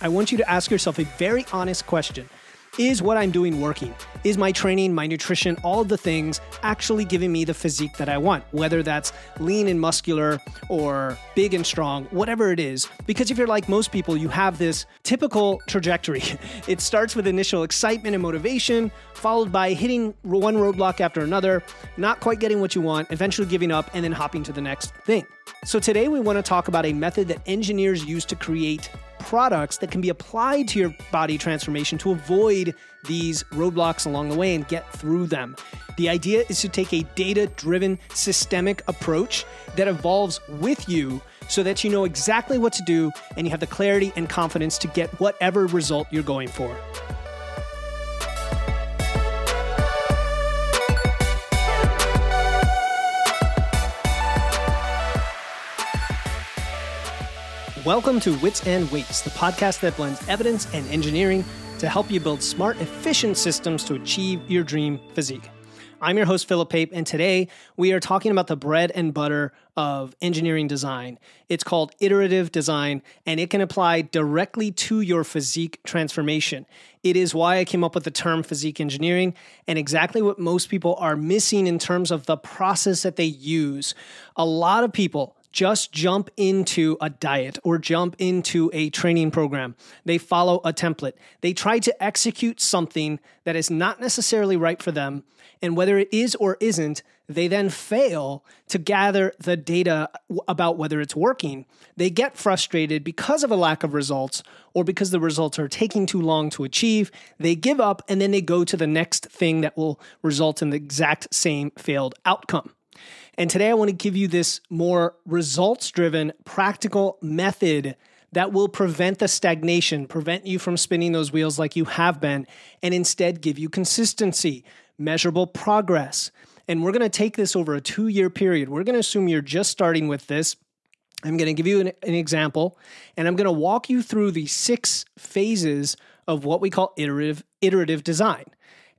I want you to ask yourself a very honest question. Is what I'm doing working? Is my training, my nutrition, all of the things actually giving me the physique that I want? Whether that's lean and muscular or big and strong, whatever it is. Because if you're like most people, you have this typical trajectory. It starts with initial excitement and motivation, followed by hitting one roadblock after another, not quite getting what you want, eventually giving up, and then hopping to the next thing. So today we want to talk about a method that engineers use to create products that can be applied to your body transformation to avoid these roadblocks along the way and get through them. The idea is to take a data-driven, systemic approach that evolves with you so that you know exactly what to do and you have the clarity and confidence to get whatever result you're going for. Welcome to Wits and Weights, the podcast that blends evidence and engineering to help you build smart, efficient systems to achieve your dream physique. I'm your host, Philip Pape, and today we are talking about the bread and butter of engineering design. It's called iterative design, and it can apply directly to your physique transformation. It is why I came up with the term physique engineering and exactly what most people are missing in terms of the process that they use. A lot of people just jump into a diet or jump into a training program. They follow a template. They try to execute something that is not necessarily right for them. And whether it is or isn't, they then fail to gather the data about whether it's working. They get frustrated because of a lack of results or because the results are taking too long to achieve. They give up and then they go to the next thing that will result in the exact same failed outcome. And today I want to give you this more results-driven, practical method that will prevent the stagnation, prevent you from spinning those wheels like you have been, and instead give you consistency, measurable progress. And we're going to take this over a 2-year period. We're going to assume you're just starting with this. I'm going to give you an example, and I'm going to walk you through the 6 phases of what we call iterative design.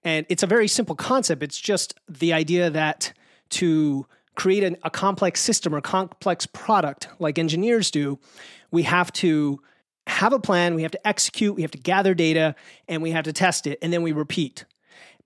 And it's a very simple concept. It's just the idea that to create a complex system or complex product like engineers do, we have to have a plan, we have to execute, we have to gather data, and we have to test it, and then we repeat.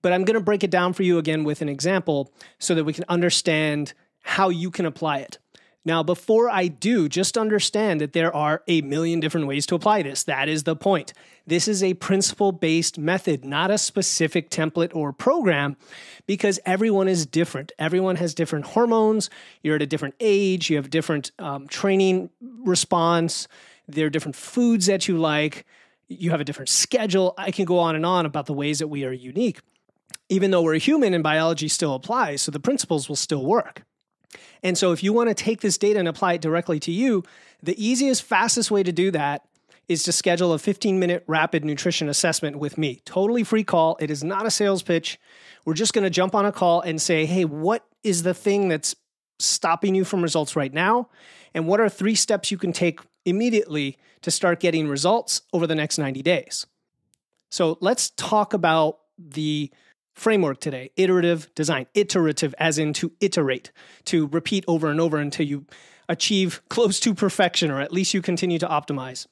But I'm going to break it down for you again with an example so that we can understand how you can apply it. Now, before I do, just understand that there are a million different ways to apply this. That is the point. This is a principle-based method, not a specific template or program, because everyone is different. Everyone has different hormones. You're at a different age. You have different training response. There are different foods that you like. You have a different schedule. I can go on and on about the ways that we are unique. Even though we're human and biology still applies, so the principles will still work. And so if you want to take this data and apply it directly to you, the easiest, fastest way to do that is to schedule a 15-minute rapid nutrition assessment with me. Totally free call. It is not a sales pitch. We're just going to jump on a call and say, hey, what is the thing that's stopping you from results right now? And what are 3 steps you can take immediately to start getting results over the next 90 days? So let's talk about the framework today, iterative design. Iterative as in to iterate, to repeat over and over until you achieve close to perfection, or at least you continue to optimize.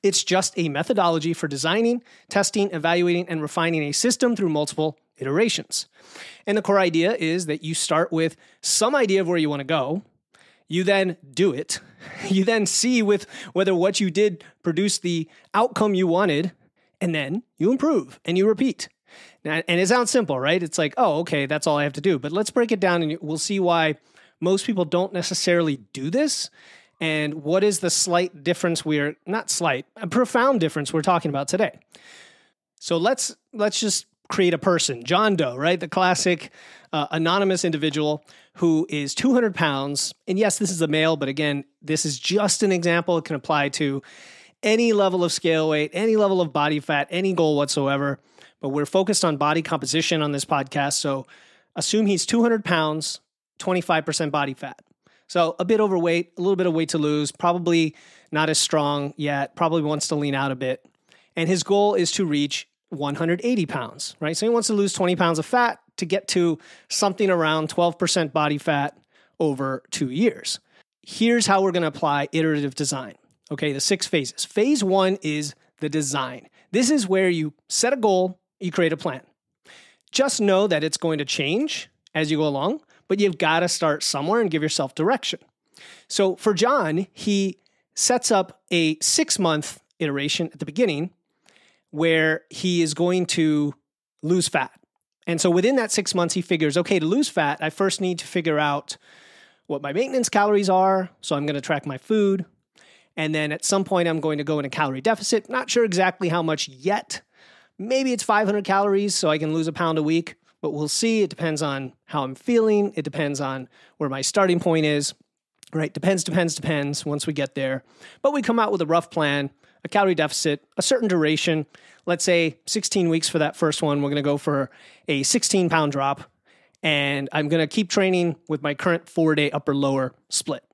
It's just a methodology for designing, testing, evaluating, and refining a system through multiple iterations. And the core idea is that you start with some idea of where you want to go. You then do it. You then see with whether what you did produced the outcome you wanted, and then you improve and you repeat. Now, and it sounds simple, right? It's like, oh, okay, that's all I have to do. But let's break it down and we'll see why most people don't necessarily do this and what is the slight difference a profound difference we're talking about today. So let's just create a person, John Doe, right? The classic anonymous individual who is 200 pounds. And yes, this is a male, but again, this is just an example. It can apply to any level of scale weight, any level of body fat, any goal whatsoever. But we're focused on body composition on this podcast. So assume he's 200 pounds, 25% body fat. So a bit overweight, a little bit of weight to lose, probably not as strong yet, probably wants to lean out a bit. And his goal is to reach 180 pounds, right? So he wants to lose 20 pounds of fat to get to something around 12% body fat over 2 years. Here's how we're going to apply iterative design. Okay, the 6 phases. Phase 1 is the design. This is where you set a goal, you create a plan. Just know that it's going to change as you go along, but you've got to start somewhere and give yourself direction. So for John, he sets up a 6-month iteration at the beginning where he is going to lose fat. And so within that 6 months, he figures, okay, to lose fat, I first need to figure out what my maintenance calories are. So I'm going to track my food. And then at some point, I'm going to go in a calorie deficit. Not sure exactly how much yet. Maybe it's 500 calories, so I can lose a pound a week. But we'll see. It depends on how I'm feeling. It depends on where my starting point is. Right? Depends once we get there. But we come out with a rough plan, a calorie deficit, a certain duration. Let's say 16 weeks for that first one. We're going to go for a 16-pound drop. And I'm going to keep training with my current 4-day upper-lower split.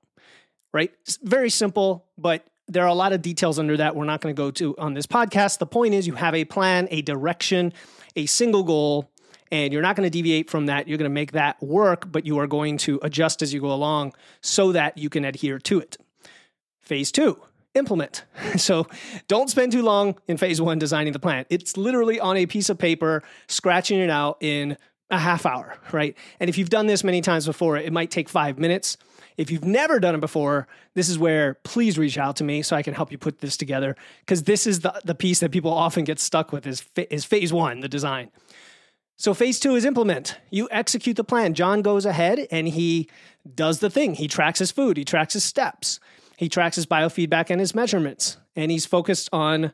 Right? It's very simple, but there are a lot of details under that we're not going to go to on this podcast. The point is you have a plan, a direction, a single goal, and you're not going to deviate from that. You're going to make that work, but you are going to adjust as you go along so that you can adhere to it. Phase 2, implement. So don't spend too long in phase 1 designing the plan. It's literally on a piece of paper, scratching it out in a half hour, right? And if you've done this many times before, it might take 5 minutes. If you've never done it before, this is where please reach out to me so I can help you put this together, because this is the piece that people often get stuck with is phase 1, the design. So phase 2 is implement. You execute the plan. John goes ahead and he does the thing. He tracks his food. He tracks his steps. He tracks his biofeedback and his measurements. And he's focused on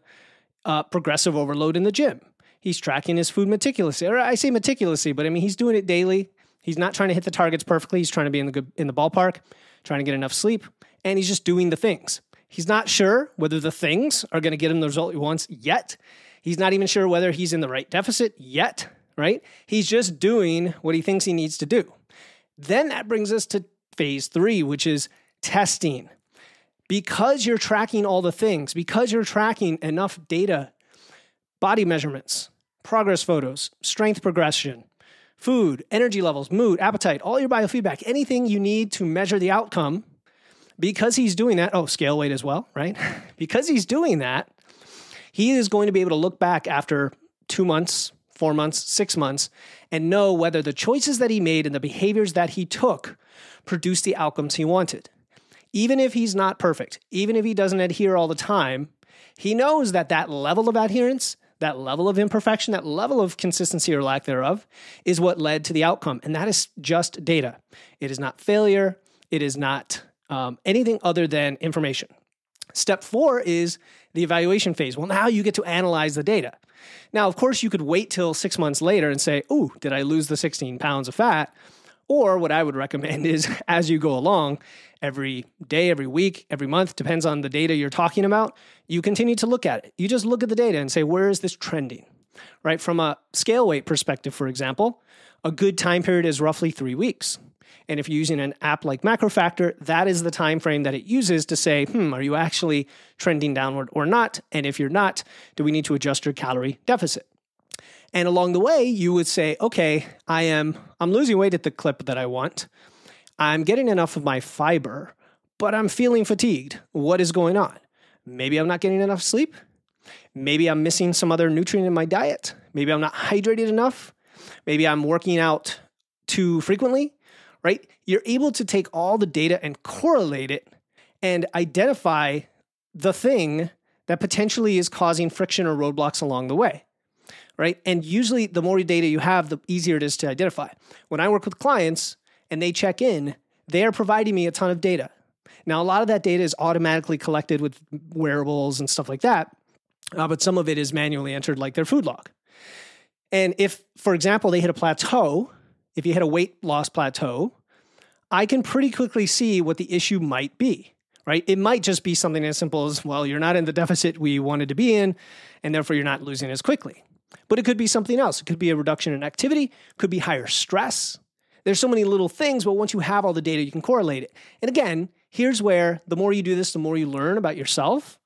progressive overload in the gym. He's tracking his food meticulously. Or I say meticulously, but I mean, he's doing it daily. He's not trying to hit the targets perfectly. He's trying to be in the ballpark, trying to get enough sleep, and he's just doing the things. He's not sure whether the things are going to get him the result he wants yet. He's not even sure whether he's in the right deficit yet, right? He's just doing what he thinks he needs to do. Then that brings us to phase 3, which is testing. Because you're tracking all the things, because you're tracking enough data, body measurements, progress photos, strength progression, food, energy levels, mood, appetite, all your biofeedback, anything you need to measure the outcome, because he's doing that, scale weight as well, right? Because he's doing that, he is going to be able to look back after 2 months, 4 months, 6 months, and know whether the choices that he made and the behaviors that he took produced the outcomes he wanted. Even if he's not perfect, even if he doesn't adhere all the time, he knows that that level of adherence, that level of imperfection, that level of consistency or lack thereof is what led to the outcome. And that is just data. It is not failure. It is not anything other than information. Step 4 is the evaluation phase. Well, now you get to analyze the data. Now, of course, you could wait till 6 months later and say, did I lose the 16 pounds of fat? Or what I would recommend is as you go along, every day, every week, every month, depends on the data you're talking about, you continue to look at it. You just look at the data and say, where is this trending? Right? From a scale weight perspective, for example, a good time period is roughly 3 weeks. And if you're using an app like MacroFactor, that is the time frame that it uses to say, are you actually trending downward or not? And if you're not, do we need to adjust your calorie deficit? And along the way, you would say, okay, I'm losing weight at the clip that I want. I'm getting enough of my fiber, but I'm feeling fatigued. What is going on? Maybe I'm not getting enough sleep. Maybe I'm missing some other nutrient in my diet. Maybe I'm not hydrated enough. Maybe I'm working out too frequently, right? You're able to take all the data and correlate it and identify the thing that potentially is causing friction or roadblocks along the way. Right? And usually the more data you have, the easier it is to identify. When I work with clients and they check in, they are providing me a ton of data. Now, a lot of that data is automatically collected with wearables and stuff like that, but some of it is manually entered like their food log. And if, for example, they hit a plateau, if you hit a weight loss plateau, I can pretty quickly see what the issue might be. Right? It might just be something as simple as, well, you're not in the deficit we wanted to be in, and therefore you're not losing as quickly. But it could be something else. It could be a reduction in activity, could be higher stress. There's so many little things, but once you have all the data, you can correlate it. And again, here's where the more you do this, the more you learn about yourself.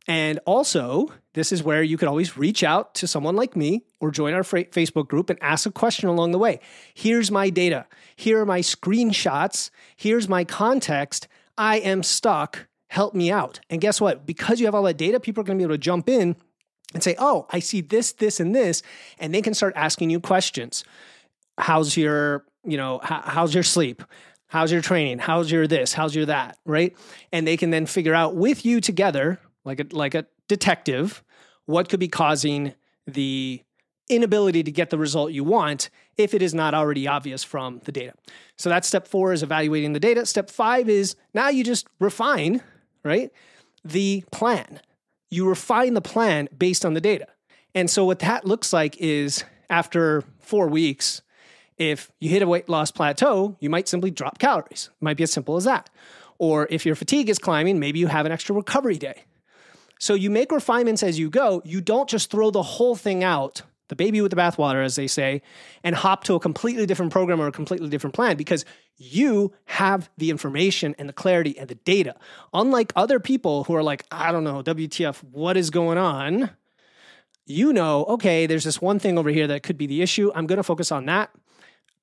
And also, this is where you could always reach out to someone like me or join our Facebook group and ask a question along the way. Here's my data. Here are my screenshots. Here's my context. I am stuck. help me out. And guess what? Because you have all that data, people are going to be able to jump in and say, oh, I see this, this, and this. And they can start asking you questions. How's your sleep? How's your training? How's your this? How's your that? Right? And they can then figure out with you together, like a detective, what could be causing the inability to get the result you want if it is not already obvious from the data. So that's step 4 is evaluating the data. Step 5 is now you just refine, right, the plan. You refine the plan based on the data. And so what that looks like is after 4 weeks, if you hit a weight loss plateau, you might simply drop calories. It might be as simple as that. Or if your fatigue is climbing, maybe you have an extra recovery day. So you make refinements as you go. You don't just throw the whole thing out, the baby with the bathwater, as they say, and hop to a completely different program or a completely different plan because you have the information and the clarity and the data. Unlike other people who are like, I don't know, WTF, what is going on? You know, okay, there's this one thing over here that could be the issue. I'm going to focus on that.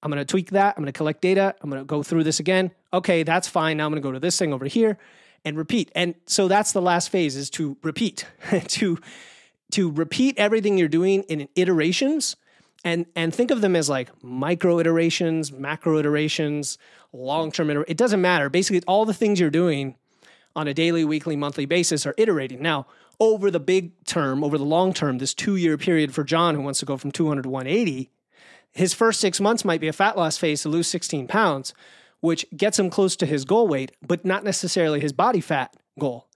I'm going to tweak that. I'm going to collect data. I'm going to go through this again. Okay, that's fine. Now I'm going to go to this thing over here and repeat. And so that's the last phase is to repeat, to repeat everything you're doing in iterations and think of them as like micro iterations, macro iterations, long-term iterations. It doesn't matter. Basically, all the things you're doing on a daily, weekly, monthly basis are iterating. Now, over the big term, over the long term, this 2-year period for John who wants to go from 200 to 180, his first 6 months might be a fat loss phase to lose 16 pounds, which gets him close to his goal weight, but not necessarily his body fat goal,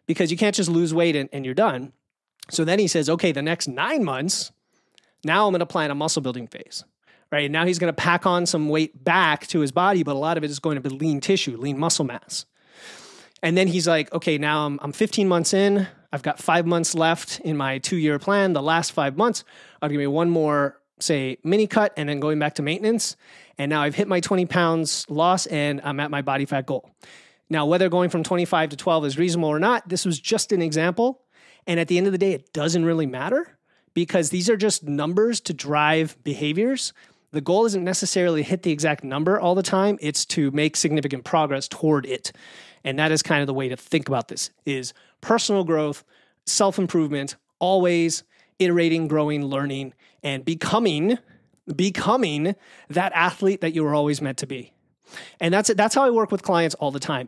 because you can't just lose weight and you're done. So then he says, okay, the next 9 months, now I'm going to plan a muscle building phase, right? Now he's going to pack on some weight back to his body, but a lot of it is going to be lean tissue, lean muscle mass. And then he's like, okay, now I'm 15 months in. I've got 5 months left in my 2-year plan. The last 5 months, I'll give me one more, say, mini cut and then going back to maintenance. And now I've hit my 20 pounds loss and I'm at my body fat goal. Now, whether going from 25 to 12 is reasonable or not, this was just an example. And at the end of the day, it doesn't really matter because these are just numbers to drive behaviors. The goal isn't necessarily hit the exact number all the time. It's to make significant progress toward it. And that is kind of the way to think about this is personal growth, self-improvement, always iterating, growing, learning, and becoming that athlete that you were always meant to be. And that's how I work with clients all the time.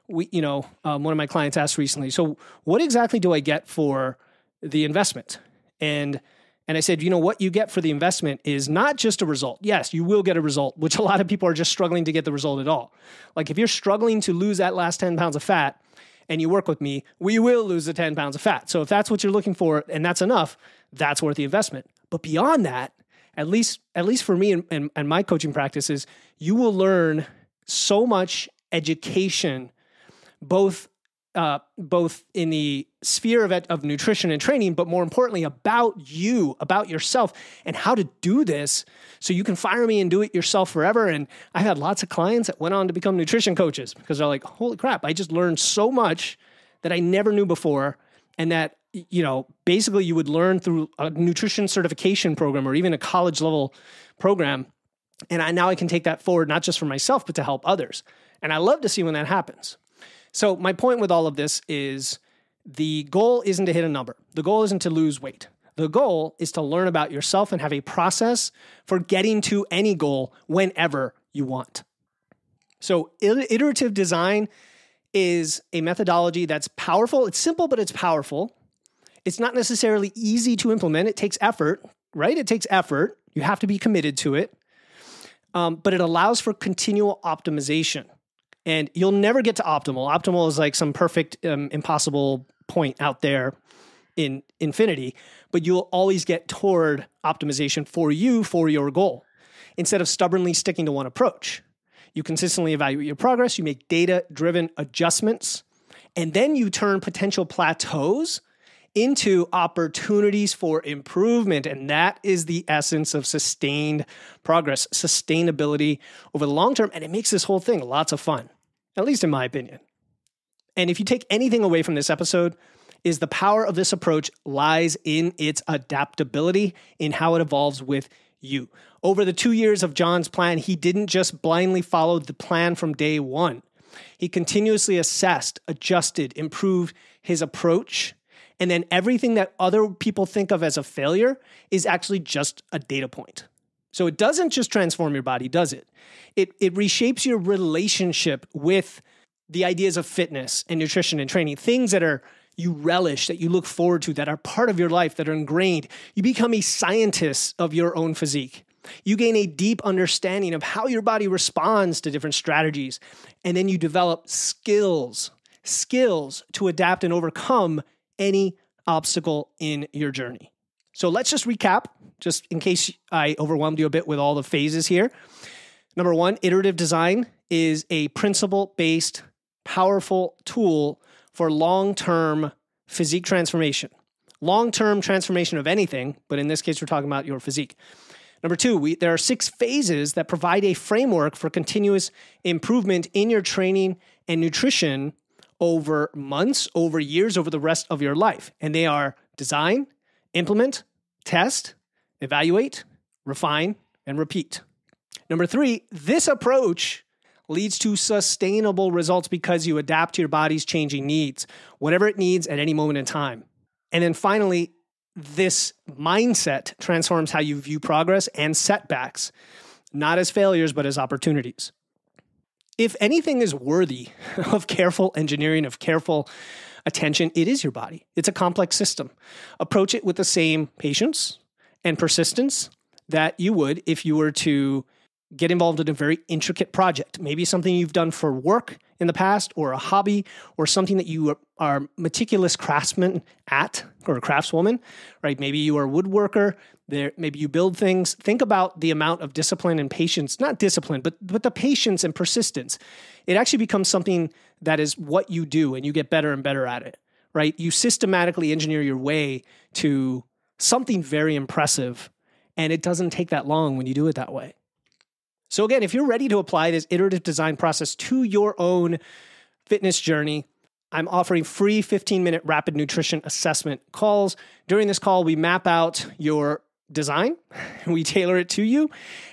One of my clients asked recently, so what exactly do I get for the investment? And I said, what you get for the investment is not just a result. Yes, you will get a result, which a lot of people are just struggling to get the result at all. Like if you're struggling to lose that last 10 pounds of fat and you work with me, we will lose the 10 pounds of fat. So if that's what you're looking for and that's enough, that's worth the investment. But beyond that, at least for me and my coaching practices, you will learn so much education, both in the sphere of nutrition and training, but more importantly about you, about yourself, and how to do this so you can fire me and do it yourself forever. And I had lots of clients that went on to become nutrition coaches because they're like, holy crap, I just learned so much that I never knew before. And that, basically you would learn through a nutrition certification program or even a college level program. And now I can take that forward, not just for myself, but to help others. And I love to see when that happens. So my point with all of this is the goal isn't to hit a number. The goal isn't to lose weight. The goal is to learn about yourself and have a process for getting to any goal whenever you want. So iterative design is a methodology that's powerful. It's simple, but it's powerful. It's not necessarily easy to implement. It takes effort, right? It takes effort. You have to be committed to it. But it allows for continual optimization. And you'll never get to optimal. Optimal is like some perfect, impossible point out there in infinity, but you'll always get toward optimization for your goal, instead of stubbornly sticking to one approach. You consistently evaluate your progress, you make data-driven adjustments, and then you turn potential plateaus into opportunities for improvement. And that is the essence of sustained progress, sustainability over the long term. And it makes this whole thing lots of fun, at least in my opinion. And if you take anything away from this episode, is the power of this approach lies in its adaptability, in how it evolves with you. Over the 2 years of John's plan, he didn't just blindly follow the plan from day one. He continuously assessed, adjusted, improved his approach. And then everything that other people think of as a failure is actually just a data point. So it doesn't just transform your body, does it? It reshapes your relationship with the ideas of fitness and nutrition and training, things that you relish, that you look forward to, that are part of your life, that are ingrained. You become a scientist of your own physique. You gain a deep understanding of how your body responds to different strategies. And then you develop skills to adapt and overcome any obstacle in your journey. So let's just recap, just in case I overwhelmed you a bit with all the phases here. Number one, iterative design is a principle-based, powerful tool for long-term physique transformation. Long-term transformation of anything, but in this case, we're talking about your physique. Number two, there are 6 phases that provide a framework for continuous improvement in your training and nutrition over months, over years, over the rest of your life. And they are design, implement, test, evaluate, refine, and repeat. Number 3, this approach leads to sustainable results because you adapt to your body's changing needs, whatever it needs at any moment in time. And then finally, this mindset transforms how you view progress and setbacks, not as failures, but as opportunities. If anything is worthy of careful engineering, of careful attention, it is your body. It's a complex system. Approach it with the same patience and persistence that you would if you were to get involved in a very intricate project, maybe something you've done for work in the past, or a hobby, or something that you are meticulous craftsman at, or a craftswoman, right? Maybe you are a woodworker. Maybe you build things. Think about the amount of discipline and patience, not discipline, but the patience and persistence. It actually becomes something that is what you do, and you get better and better at it, right? You systematically engineer your way to something very impressive, and it doesn't take that long when you do it that way. So again, if you're ready to apply this iterative design process to your own fitness journey, I'm offering free 15-minute rapid nutrition assessment calls. During this call, we map out your design, we tailor it to you,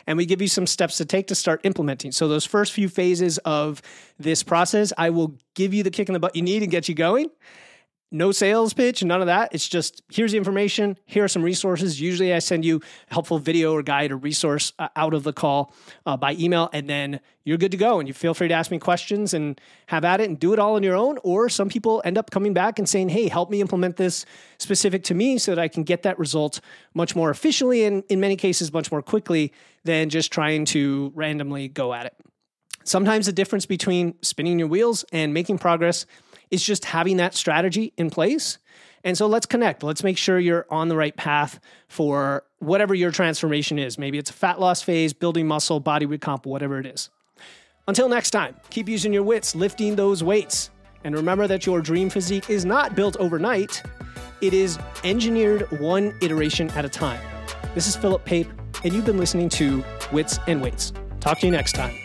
and we give you some steps to take to start implementing. So those first few phases of this process, I will give you the kick in the butt you need and get you going. No sales pitch, none of that. It's just, here's the information. Here are some resources. Usually I send you a helpful video or guide or resource out of the call by email, and then you're good to go. And you feel free to ask me questions and have at it and do it all on your own. Or some people end up coming back and saying, hey, help me implement this specific to me so that I can get that result much more efficiently and in many cases much more quickly than just trying to randomly go at it. Sometimes the difference between spinning your wheels and making progress is just having that strategy in place. And so let's connect. Let's make sure you're on the right path for whatever your transformation is. Maybe it's a fat loss phase, building muscle, body recomp, whatever it is. Until next time, keep using your wits, lifting those weights. And remember that your dream physique is not built overnight. It is engineered one iteration at a time. This is Philip Pape, and you've been listening to Wits and Weights. Talk to you next time.